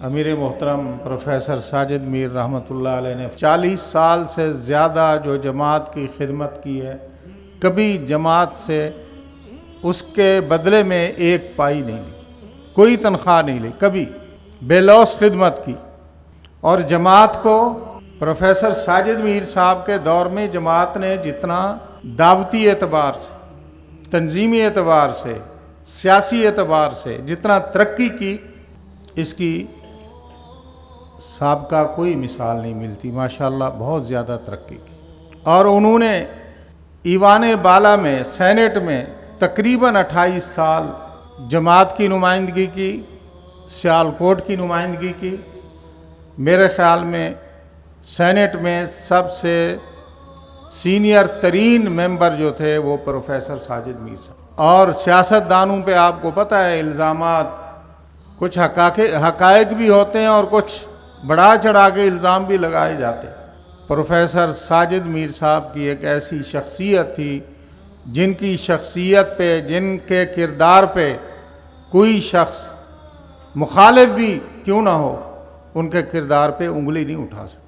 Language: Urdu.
امیر محترم پروفیسر ساجد میر رحمۃ اللہ علیہ نے 40 سال سے زیادہ جو جماعت کی خدمت کی ہے، کبھی جماعت سے اس کے بدلے میں ایک پائی نہیں لی، کوئی تنخواہ نہیں لی، کبھی بے لوث خدمت کی۔ اور جماعت کو پروفیسر ساجد میر صاحب کے دور میں جماعت نے جتنا دعوتی اعتبار سے، تنظیمی اعتبار سے، سیاسی اعتبار سے جتنا ترقی کی، اس کی سابقہ کوئی مثال نہیں ملتی۔ ماشاءاللہ بہت زیادہ ترقی کی، اور انہوں نے ایوان بالا میں، سینٹ میں تقریباً 28 سال جماعت کی نمائندگی کی، سیالکوٹ کی نمائندگی کی۔ میرے خیال میں سینٹ میں سب سے سینئر ترین ممبر جو تھے وہ پروفیسر ساجد میر صاحب۔ اور سیاست دانوں پہ آپ کو پتہ ہے الزامات، کچھ حقائق بھی ہوتے ہیں اور کچھ بڑھا چڑھا کے الزام بھی لگائے جاتے ہیں۔ پروفیسر ساجد میر صاحب کی ایک ایسی شخصیت تھی جن کی شخصیت پہ، جن کے کردار پہ کوئی شخص مخالف بھی کیوں نہ ہو، ان کے کردار پہ انگلی نہیں اٹھا سکتا۔